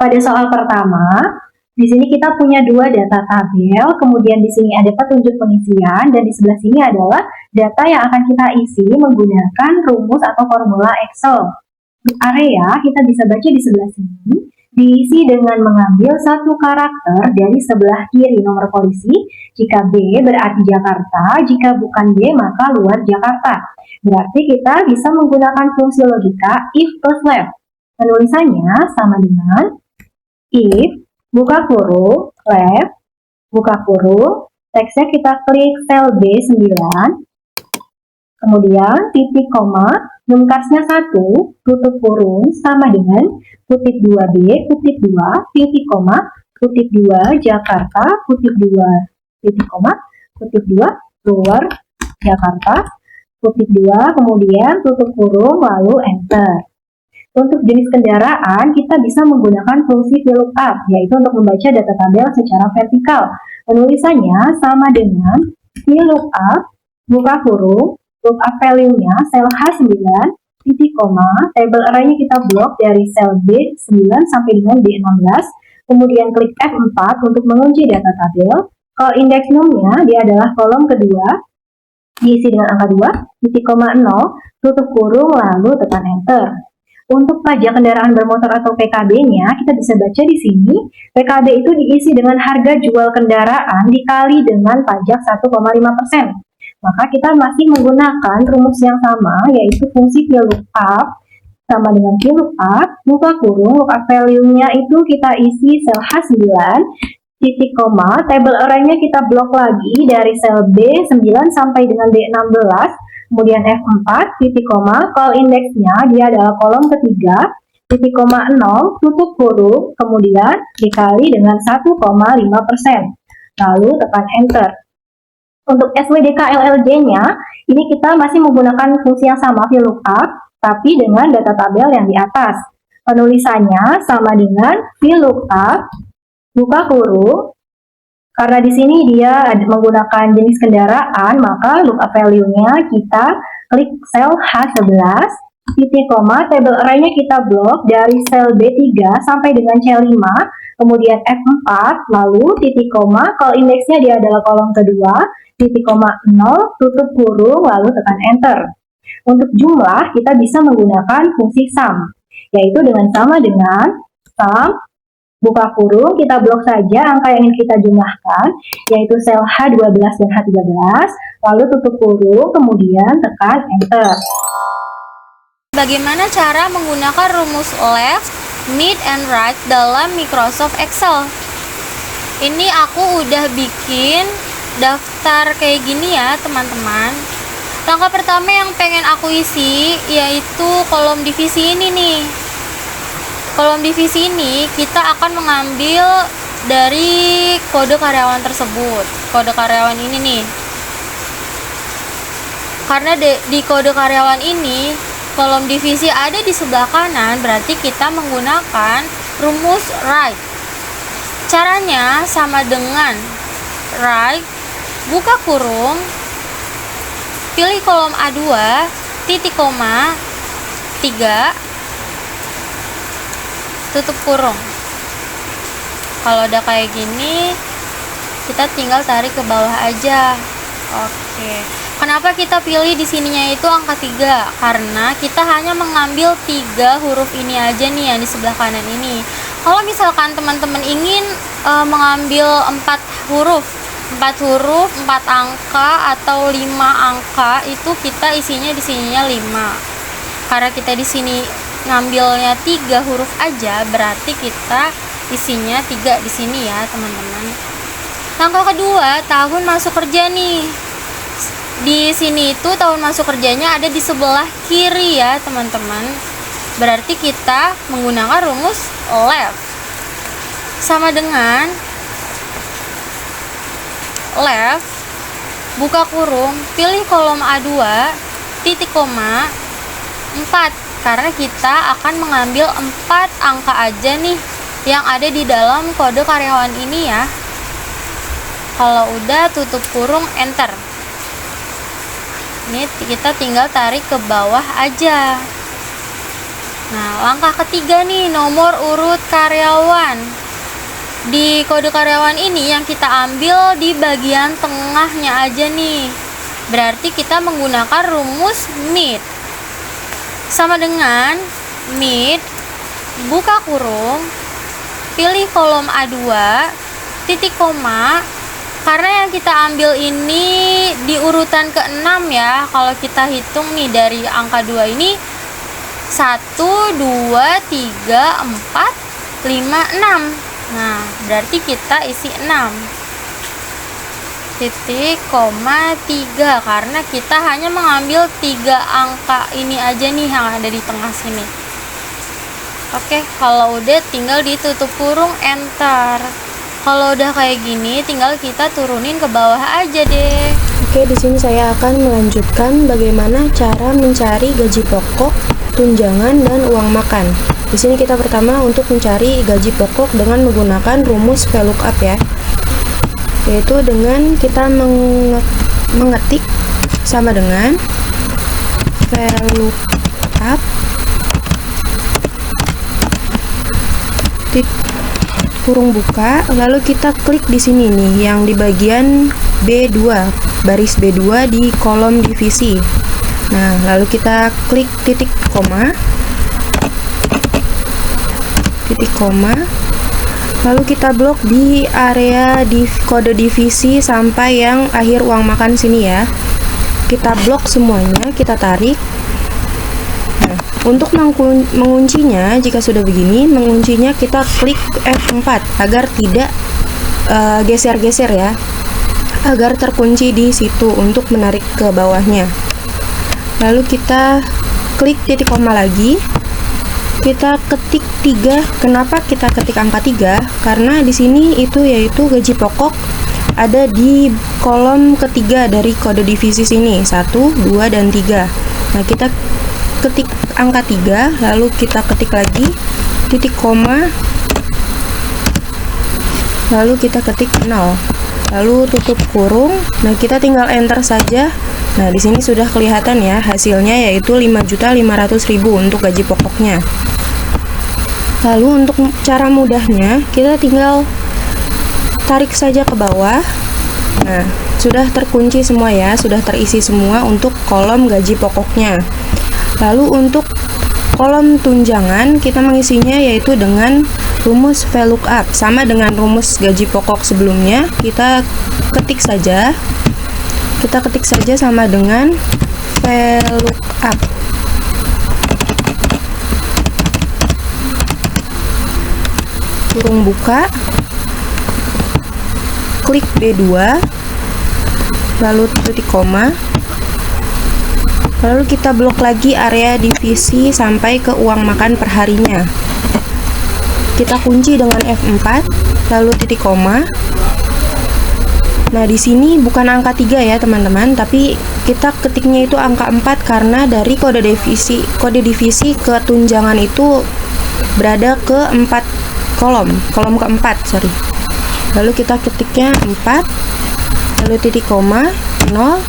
Pada soal pertama, di sini kita punya dua data tabel, kemudian di sini ada petunjuk pengisian, dan di sebelah sini adalah data yang akan kita isi menggunakan rumus atau formula Excel. Di area, kita bisa baca di sebelah sini, diisi dengan mengambil satu karakter dari sebelah kiri nomor polisi. Jika B berarti Jakarta, jika bukan B maka luar Jakarta. Berarti kita bisa menggunakan fungsi logika if plus left. Penulisannya sama dengan if, buka kurung, left, buka kurung, teksnya kita klik sel B9, kemudian titik koma, numkarsnya 1, tutup kurung, sama dengan kutip 2B, kutip 2, titik koma, kutip 2, Jakarta, kutip 2, titik koma, kutip 2, luar Jakarta, kutip 2, kemudian tutup kurung, lalu enter. Untuk jenis kendaraan, kita bisa menggunakan fungsi VLOOKUP, yaitu untuk membaca data tabel secara vertikal. Penulisannya sama dengan VLOOKUP, buka kurung, lookup value-nya sel H9, titik koma, table array-nya kita blok dari sel B9 sampai dengan B16, kemudian klik F4 untuk mengunci data tabel. Kalau indeks num-nya, dia adalah kolom kedua, diisi dengan angka 2, titik koma 0, tutup kurung, lalu tekan enter. Untuk pajak kendaraan bermotor atau PKB-nya, kita bisa baca di sini, PKB itu diisi dengan harga jual kendaraan dikali dengan pajak 1,5%. Maka kita masih menggunakan rumus yang sama, yaitu fungsi VLOOKUP sama dengan VLOOKUP, buka kurung, lookup value-nya itu kita isi sel H9, titik koma, table array-nya kita blok lagi dari sel B9 sampai dengan B16, kemudian F4, titik koma, call index-nya dia adalah kolom ketiga, titik koma 0, tutup kurung, kemudian dikali dengan 1,5%, lalu tekan enter. Untuk SWDK LLJ-nya, ini kita masih menggunakan fungsi yang sama VLOOKUP, tapi dengan data tabel yang di atas. Penulisannya sama dengan VLOOKUP, buka kurung, karena di sini dia menggunakan jenis kendaraan, maka lookup value-nya kita klik sel H11, titik koma, table array-nya kita blok dari sel B3 sampai dengan C5, kemudian F4, lalu titik koma, call index-nya dia adalah kolom kedua, titik koma 0, tutup kurung, lalu tekan enter. Untuk jumlah, kita bisa menggunakan fungsi sum, yaitu dengan sama dengan sum, buka kurung, kita blok saja angka yang ingin kita jumlahkan, yaitu sel H12 dan H13, lalu tutup kurung, kemudian tekan enter. Bagaimana cara menggunakan rumus left, mid, and right dalam Microsoft Excel? Ini aku udah bikin daftar kayak gini ya teman-teman. Langkah pertama yang pengen aku isi yaitu kolom divisi ini nih. Kolom divisi ini kita akan mengambil dari kode karyawan tersebut. Kode karyawan ini nih. Karena di kode karyawan ini kolom divisi ada di sebelah kanan, berarti kita menggunakan rumus right. Caranya sama dengan right, buka kurung, pilih kolom A2, titik koma, 3, tutup kurung. Kalau udah kayak gini, kita tinggal tarik ke bawah aja. Oke. Kenapa kita pilih di sininya itu angka 3? Karena kita hanya mengambil 3 huruf ini aja nih yang di sebelah kanan ini. Kalau misalkan teman-teman ingin mengambil 4 huruf, 4 angka atau 5 angka, itu kita isinya di sininya 5. Karena kita di sini ngambilnya 3 huruf aja, berarti kita isinya 3 di sini ya, teman-teman. Langkah kedua, tahun masuk kerja nih. Di sini itu tahun masuk kerjanya ada di sebelah kiri ya, teman-teman. Berarti kita menggunakan rumus left. Sama dengan left, buka kurung, pilih kolom A2, titik koma, 4. Karena kita akan mengambil 4 angka aja nih yang ada di dalam kode karyawan ini ya. Kalau udah, tutup kurung, enter. Ini kita tinggal tarik ke bawah aja. Nah, langkah ketiga nih, nomor urut karyawan. Di kode karyawan ini yang kita ambil di bagian tengahnya aja nih. Berarti kita menggunakan rumus MID. Sama dengan MID, buka kurung, pilih kolom A2, titik koma. Karena yang kita ambil ini di urutan ke-6 ya. Kalau kita hitung nih dari angka 2 ini 1, 2, 3, 4, 5, 6. Nah, berarti kita isi 6. Titik, koma, 3. Karena kita hanya mengambil 3 angka ini aja nih yang ada di tengah sini. Oke, kalau udah tinggal ditutup kurung, enter. Kalau udah kayak gini, tinggal kita turunin ke bawah aja deh. Oke, di sini saya akan melanjutkan bagaimana cara mencari gaji pokok, tunjangan, dan uang makan. Di sini kita pertama untuk mencari gaji pokok dengan menggunakan rumus VLOOKUP ya. Yaitu dengan kita mengetik sama dengan VLOOKUP kurung buka, lalu kita klik di sini nih yang di bagian B2, baris B2 di kolom divisi. Nah, lalu kita klik titik koma, lalu kita blok di area di kode divisi sampai yang akhir uang makan sini ya. Kita blok semuanya, kita tarik. Nah, untuk menguncinya, jika sudah begini, menguncinya kita klik F4 agar tidak geser-geser ya, agar terkunci di situ untuk menarik ke bawahnya. Lalu kita klik titik koma lagi, kita ketik 3. Kenapa kita ketik angka 3? Karena di sini itu yaitu gaji pokok ada di kolom ketiga dari kode divisi sini, 1, 2, dan 3. Nah, kita ketik angka 3, lalu kita ketik lagi titik koma, lalu kita ketik 0, lalu tutup kurung. Nah, kita tinggal enter saja. Nah, di sini sudah kelihatan ya hasilnya, yaitu 5.500.000 untuk gaji pokoknya. Lalu untuk cara mudahnya, kita tinggal tarik saja ke bawah. Nah, sudah terkunci semua ya, sudah terisi semua untuk kolom gaji pokoknya. Lalu untuk kolom tunjangan, kita mengisinya yaitu dengan rumus VLOOKUP. Sama dengan rumus gaji pokok sebelumnya, kita ketik saja. Kita ketik saja sama dengan VLOOKUP. Kurung buka, klik B2, lalu titik koma. Lalu kita blok lagi area divisi sampai ke uang makan perharinya. Kita kunci dengan F4, lalu titik koma. Nah, di sini bukan angka 3 ya, teman-teman, tapi kita ketiknya itu angka 4 karena dari kode divisi ke tunjangan itu berada ke 4 kolom keempat, sorry. Lalu kita ketiknya 4, lalu titik koma, 0,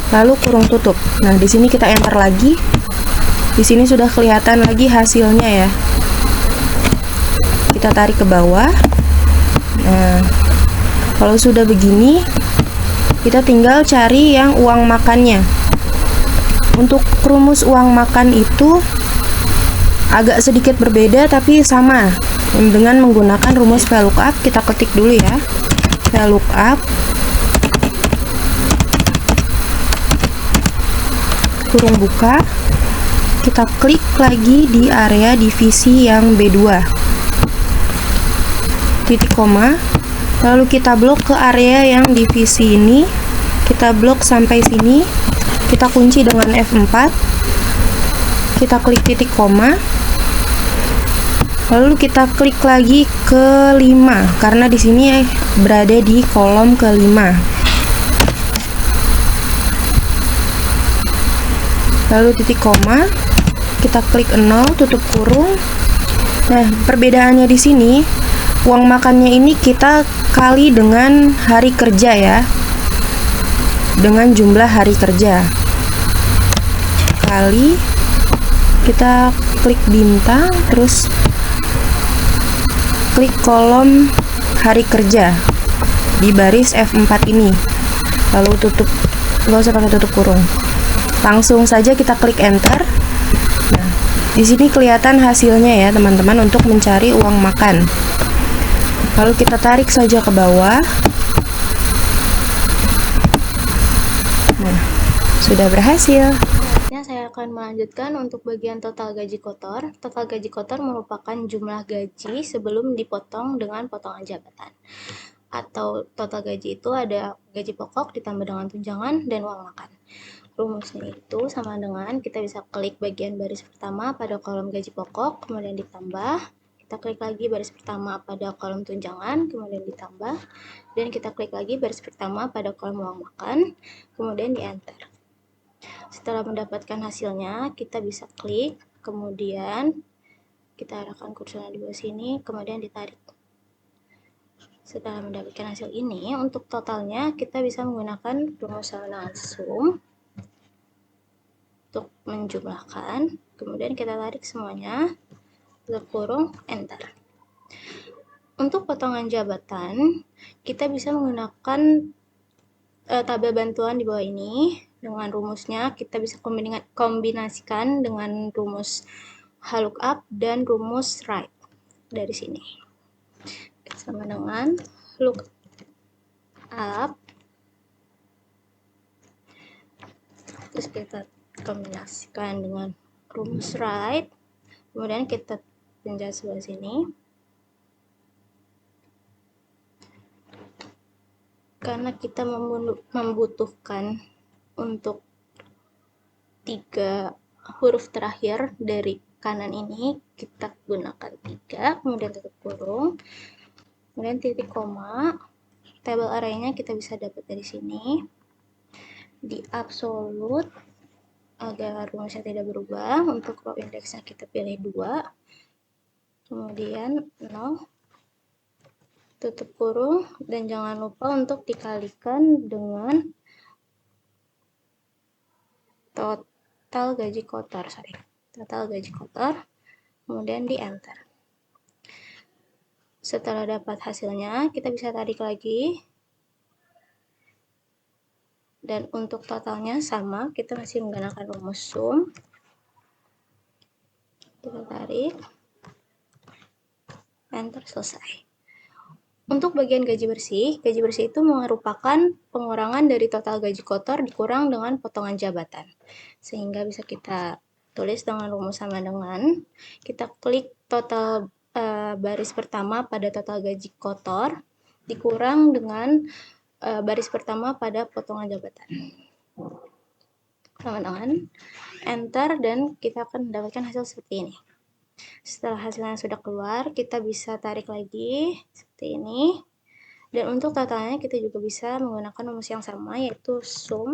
lalu kurung tutup. Nah, di sini kita enter lagi. Di sini sudah kelihatan lagi hasilnya ya. Kita tarik ke bawah. Nah, kalau sudah begini, kita tinggal cari yang uang makannya. Untuk rumus uang makan itu agak sedikit berbeda tapi sama dengan menggunakan rumus VLOOKUP. Kita ketik dulu ya, VLOOKUP kurung buka, kita klik lagi di area divisi yang B2, titik koma, lalu kita blok ke area yang divisi ini, kita blok sampai sini, kita kunci dengan F4, kita klik titik koma, lalu kita klik lagi ke 5 karena di sini berada di kolom ke-5. Lalu titik koma, kita klik 0, tutup kurung. Nah, perbedaannya di sini, uang makannya ini kita kali dengan hari kerja ya, dengan jumlah hari kerja, kali kita klik bintang, terus klik kolom hari kerja di baris F4 ini, lalu tutup, nggak usah pakai tutup kurung, langsung saja kita klik enter. Nah, di sini kelihatan hasilnya ya teman-teman untuk mencari uang makan. Lalu kita tarik saja ke bawah. Nah, sudah berhasil. Saya akan melanjutkan untuk bagian total gaji kotor. Total gaji kotor merupakan jumlah gaji sebelum dipotong dengan potongan jabatan. Atau total gaji itu ada gaji pokok ditambah dengan tunjangan dan uang makan. Rumusnya itu sama dengan kita bisa klik bagian baris pertama pada kolom gaji pokok, kemudian ditambah. Kita klik lagi baris pertama pada kolom tunjangan, kemudian ditambah. Dan kita klik lagi baris pertama pada kolom uang makan, kemudian di enter. Setelah mendapatkan hasilnya, kita bisa klik, kemudian kita arahkan kursornya di bawah sini, kemudian ditarik. Setelah mendapatkan hasil ini, untuk totalnya kita bisa menggunakan rumus sama dengan sum untuk menjumlahkan, kemudian kita tarik semuanya, tutup kurung, enter. Untuk potongan jabatan, kita bisa menggunakan tabel bantuan di bawah ini. Dengan rumusnya kita bisa kombinasikan dengan rumus lookup dan rumus write dari sini. Sama dengan lookup, terus kita kombinasikan dengan rumus write, kemudian kita pencet sebelah sini. Karena kita membutuhkan untuk 3 huruf terakhir dari kanan ini, kita gunakan 3, kemudian tutup kurung, kemudian titik koma. Tabel arraynya kita bisa dapat dari sini. Di absolute, agar rumusnya tidak berubah, untuk row indeksnya kita pilih 2, kemudian 0, tutup kurung, dan jangan lupa untuk dikalikan dengan total gaji kotor, total gaji kotor, kemudian di enter. Setelah dapat hasilnya, kita bisa tarik lagi, dan untuk totalnya sama, kita masih menggunakan rumus sum. Kita tarik, enter, selesai. Untuk bagian gaji bersih itu merupakan pengurangan dari total gaji kotor dikurang dengan potongan jabatan. Sehingga bisa kita tulis dengan rumus sama dengan, kita klik total baris pertama pada total gaji kotor, dikurang dengan baris pertama pada potongan jabatan. Sama dengan enter, dan kita akan mendapatkan hasil seperti ini. Setelah hasilnya sudah keluar, kita bisa tarik lagi seperti ini. Dan untuk totalnya kita juga bisa menggunakan rumus yang sama, yaitu sum.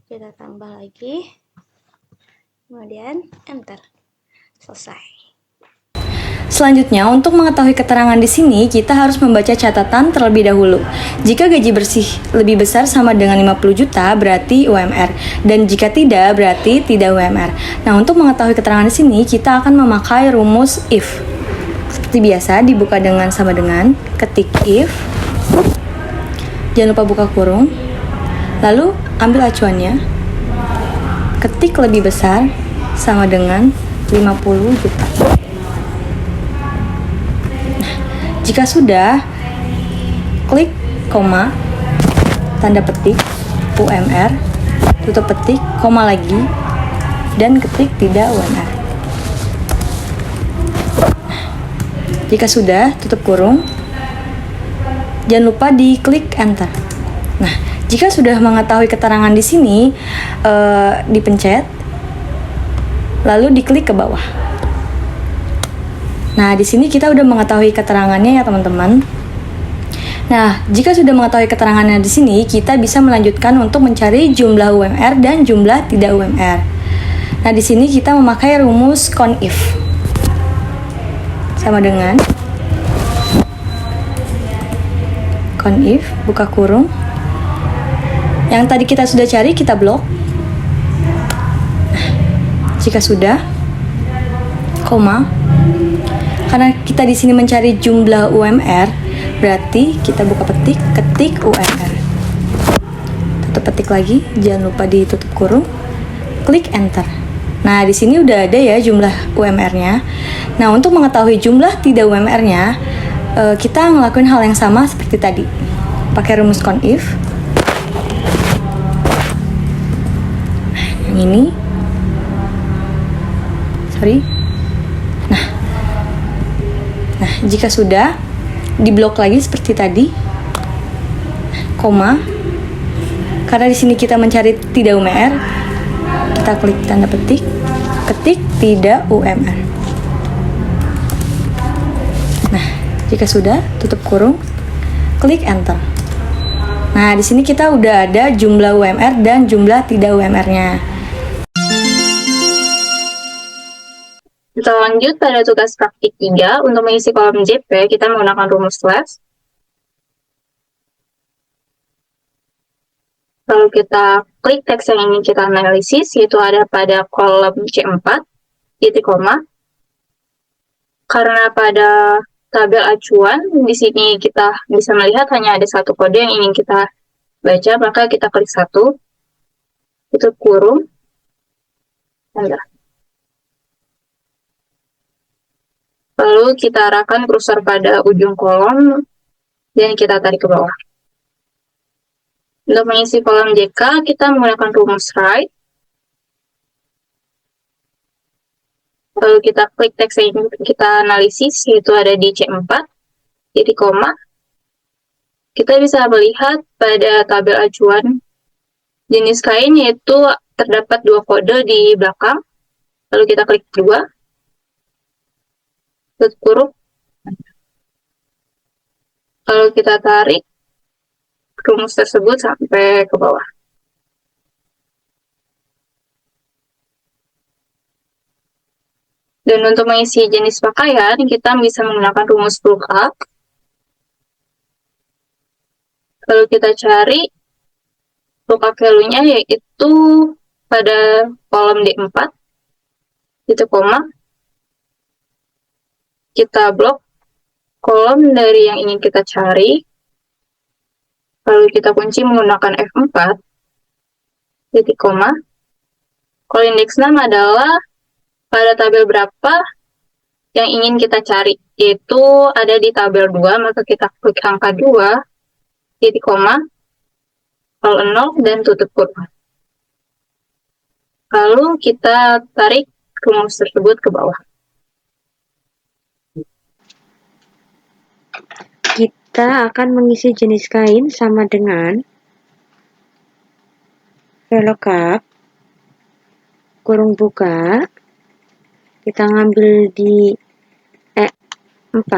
Kita tambah lagi, kemudian enter. Selesai. Selanjutnya, untuk mengetahui keterangan di sini, kita harus membaca catatan terlebih dahulu. Jika gaji bersih lebih besar sama dengan 50 juta, berarti UMR. Dan jika tidak, berarti tidak UMR. Nah, untuk mengetahui keterangan di sini, kita akan memakai rumus if. Seperti biasa, dibuka dengan sama dengan, ketik if. Jangan lupa buka kurung. Lalu, ambil acuannya. Ketik lebih besar sama dengan 50 juta. Jika sudah, klik koma, tanda petik, UMR, tutup petik, koma lagi, dan ketik tidak UMR. Jika sudah, tutup kurung, jangan lupa diklik enter. Nah, jika sudah mengetahui keterangan di sini, dipencet, lalu diklik ke bawah. Nah, di sini kita udah mengetahui keterangannya ya teman-teman. Nah, jika sudah mengetahui keterangannya di sini, kita bisa melanjutkan untuk mencari jumlah UMR dan jumlah tidak UMR. Nah, di sini kita memakai rumus CONIF. Sama dengan CONIF, buka kurung. Yang tadi kita sudah cari, kita blok. Nah, Jika sudah, koma. Karena kita di sini mencari jumlah UMR, berarti kita buka ketik UMR. Tutup petik lagi, jangan lupa ditutup kurung. Klik enter. Nah, di sini udah ada ya jumlah UMR-nya. Nah, untuk mengetahui jumlah tidak UMR-nya, kita ngelakuin hal yang sama seperti tadi. Pakai rumus CONIF. Yang ini. Nah, jika sudah, diblok lagi seperti tadi. Koma. Karena di sini kita mencari tidak UMR, kita klik tanda petik, ketik tidak UMR. Nah, jika sudah, tutup kurung, klik enter. Nah, di sini kita udah ada jumlah UMR dan jumlah tidak UMR-nya. Kita lanjut pada tugas praktik 3. Untuk mengisi kolom JP, kita menggunakan rumus slash. Lalu kita klik teks yang ingin kita analisis, yaitu ada pada kolom C4, titik koma. Karena pada tabel acuan, di sini kita bisa melihat hanya ada satu kode yang ingin kita baca, maka kita klik 1, tutup kurung, enter. Lalu kita arahkan kursor pada ujung kolom, dan kita tarik ke bawah. Untuk mengisi kolom JK, kita menggunakan rumus right. Lalu kita klik teks yang kita analisis, yaitu ada di C4, titik koma. Kita bisa melihat pada tabel acuan jenis kain, yaitu terdapat 2 kode di belakang. Lalu kita klik 2, tutup kurung. Lalu kita tarik rumus tersebut sampai ke bawah. Dan untuk mengisi jenis pakaian, kita bisa menggunakan rumus lookup. Lalu kita cari lookup value-nya, yaitu pada kolom D4, titik koma. Kita blok kolom dari yang ingin kita cari. Lalu kita kunci menggunakan F4, titik koma. Kalau indeks 6 adalah pada tabel berapa yang ingin kita cari, yaitu ada di tabel 2, maka kita klik angka 2, titik koma, kalau 0, dan tutup kurung. Lalu kita tarik rumus tersebut ke bawah. Kita akan mengisi jenis kain sama dengan VLOOKUP, kurung buka, kita ngambil di E4,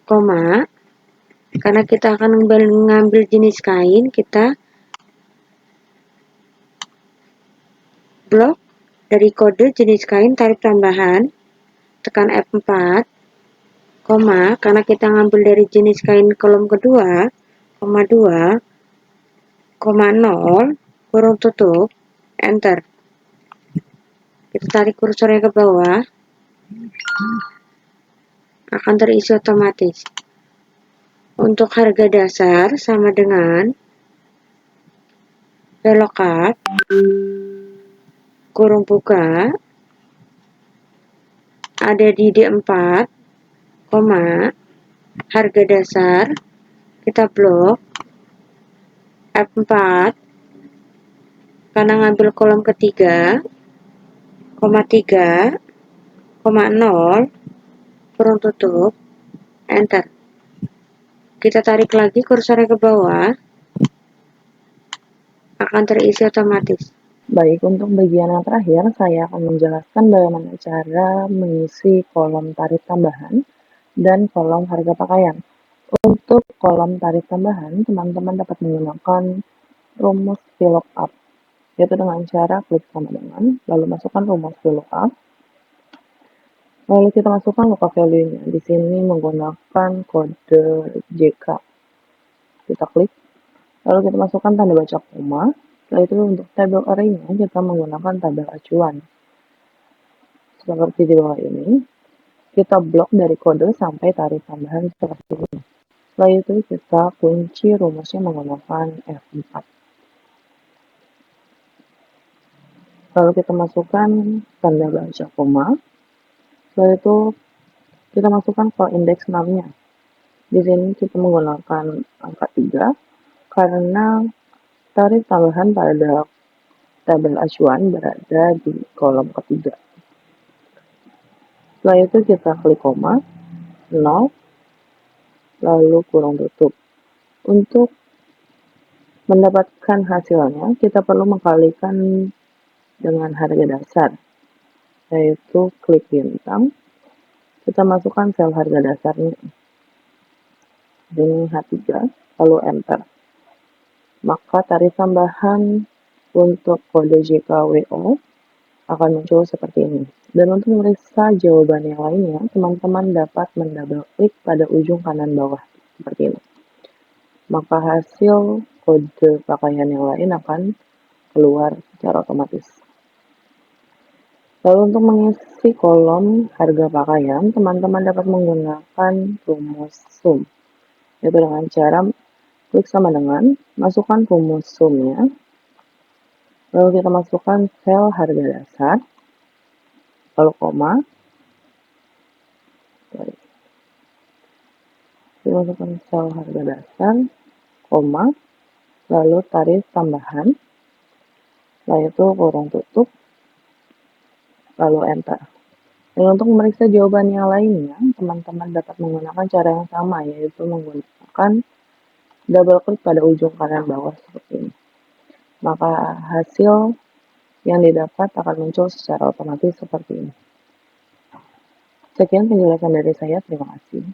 koma, karena kita akan mengambil jenis kain, kita blok dari kode jenis kain tarif tambahan, tekan F4, koma, karena kita ngambil dari jenis kain kolom kedua, koma 2, koma 0, kurung tutup, enter. Kita tarik kursornya ke bawah, akan terisi otomatis. Untuk harga dasar sama dengan VLOOKUP, kurung buka, ada di D4, koma, harga dasar, kita blok, F4, karena ngambil kolom ketiga, koma 3, koma 0, kurung tutup, enter. Kita tarik lagi kursornya ke bawah, akan terisi otomatis. Baik, untuk bagian yang terakhir, saya akan menjelaskan bagaimana cara mengisi kolom tarif tambahan dan kolom harga pakaian. Untuk kolom tarif tambahan, teman-teman dapat menggunakan rumus VLOOKUP, yaitu dengan cara klik sama dengan, lalu masukkan rumus VLOOKUP, lalu kita masukkan lookup value-nya. Di sini menggunakan kode JK. Kita klik, lalu kita masukkan tanda baca koma. Setelah itu untuk tabel array-nya kita menggunakan tabel acuan. seperti di bawah ini. Kita blok dari kode sampai tarif tambahan seperti ini. Setelah itu kita kunci rumusnya menggunakan F4. Lalu kita masukkan tanda baca koma. Setelah itu kita masukkan file indeks 6-nya. Di sini kita menggunakan angka 3 karena tarif tambahan pada tabel acuan berada di kolom ketiga. Setelah itu kita klik koma, 0, lalu kurung tutup. Untuk mendapatkan hasilnya, kita perlu mengkalikan dengan harga dasar, yaitu klik bintang, kita masukkan sel harga dasarnya, ini H3, lalu enter. Maka tarif tambahan untuk kode JKWO akan muncul seperti ini. Dan untuk memeriksa jawaban yang lainnya, teman-teman dapat mendouble klik pada ujung kanan bawah, seperti ini. Maka hasil kode pakaian yang lain akan keluar secara otomatis. Lalu untuk mengisi kolom harga pakaian, teman-teman dapat menggunakan rumus sum, yaitu dengan cara klik sama dengan, masukkan rumus sumnya, lalu kita masukkan sel harga dasar, lalu koma, kita masukkan sel harga dasar, koma, lalu tarif tambahan, setelah itu kurung tutup, lalu enter. Dan untuk memeriksa jawaban yang lainnya, teman-teman dapat menggunakan cara yang sama, yaitu menggunakan double klik pada ujung kanan bawah seperti ini. Maka hasil yang didapat akan muncul secara otomatis seperti ini. Sekian penjelasan dari saya, terima kasih.